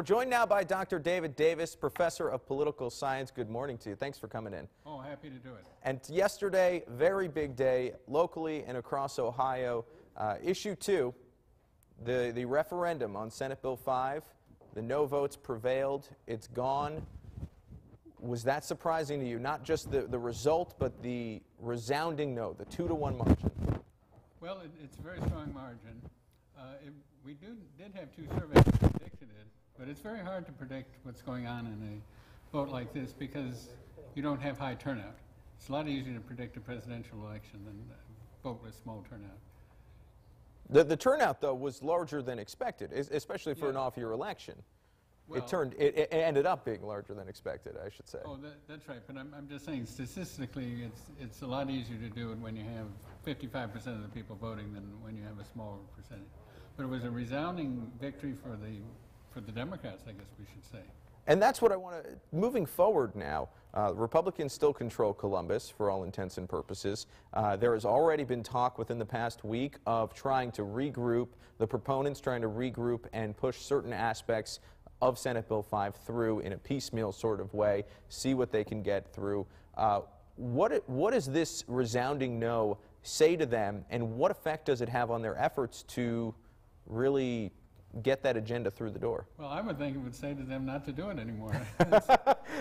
We're joined now by Dr. David Davis, Professor of Political Science. Good morning to you. Thanks for coming in. Oh, happy to do it. And yesterday, very big day, locally and across Ohio. Issue 2, the referendum on Senate Bill 5. The no votes prevailed. It's gone. Was that surprising to you? Not just the result, but the resounding no, the 2-to-1 margin. Well, it's a very strong margin. We did have two surveys that predicted it, but it's very hard to predict what's going on in a vote like this because you don't have high turnout. It's a lot easier to predict a presidential election than a vote with small turnout. The turnout, though, was larger than expected, especially for an off-year election. Well, it ended up being larger than expected, I should say. Oh, that's right. But I'm just saying, statistically, it's a lot easier to do it when you have 55% of the people voting than when you have a smaller percentage. But it was a resounding victory for the Democrats, I guess we should say. And that's what I want to, moving forward now, Republicans still control Columbus for all intents and purposes. There has already been talk within the past week of trying to regroup, the proponents trying to regroup and push certain aspects of Senate Bill 5 through in a piecemeal sort of way, see what they can get through. What does this resounding no say to them, and what effect does it have on their efforts to really get that agenda through the door? Well, I would think it would say to them not to do it anymore.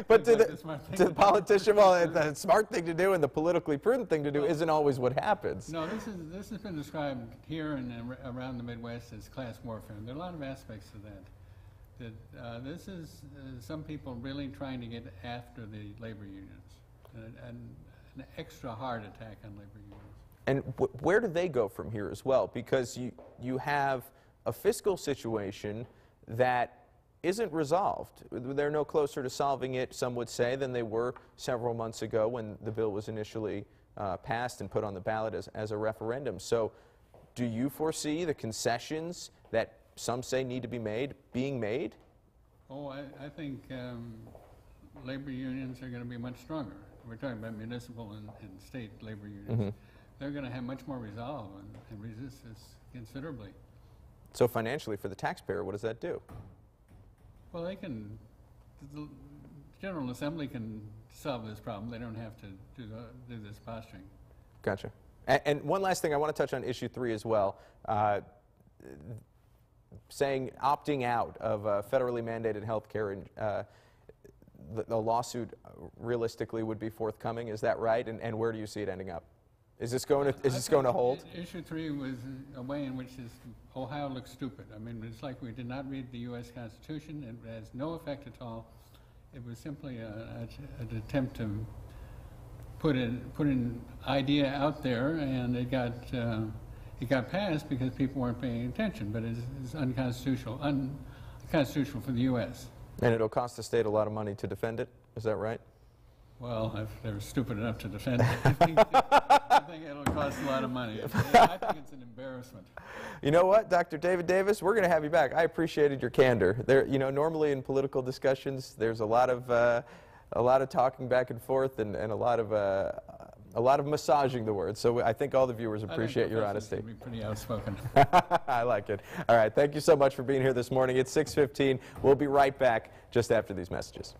But to the politician, well, the smart thing to do and the politically prudent thing to do isn't always what happens. No, this has been described here and around the Midwest as class warfare. There are a lot of aspects to that. This is some people really trying to get after the labor unions, and an extra hard attack on labor unions. And where do they go from here as well? Because you have a fiscal situation that isn't resolved. They're no closer to solving it, some would say, than they were several months ago when the bill was initially passed and put on the ballot as a referendum. So do you foresee the concessions that some say need to be made being made? Oh, I think labor unions are going to be much stronger. We're talking about municipal and state labor unions. Mm-hmm. They're going to have much more resolve and resist this considerably. So financially, for the taxpayer, what does that do? Well, the General Assembly can solve this problem. They don't have to do this posturing. Gotcha. And one last thing, I want to touch on issue 3 as well. Saying opting out of federally mandated health care, and the lawsuit realistically would be forthcoming. Is that right? And where do you see it ending up? Is this going to hold? Issue 3 was a way in which Ohio looks stupid. I mean, it's like we did not read the U.S. Constitution. It has no effect at all. It was simply an attempt to put an idea out there, and it got passed because people weren't paying attention. But it's unconstitutional for the U.S. And it'll cost the state a lot of money to defend it. Is that right? Well, if they're stupid enough to defend it, I think it'll cost a lot of money. I think it's an embarrassment. You know what, Dr. David Davis, we're going to have you back. I appreciated your candor. Normally in political discussions, there's a lot of talking back and forth and a lot of massaging the words. So I think all the viewers appreciate your honesty. Be pretty outspoken. I like it. All right, thank you so much for being here this morning. It's 6:15. We'll be right back just after these messages.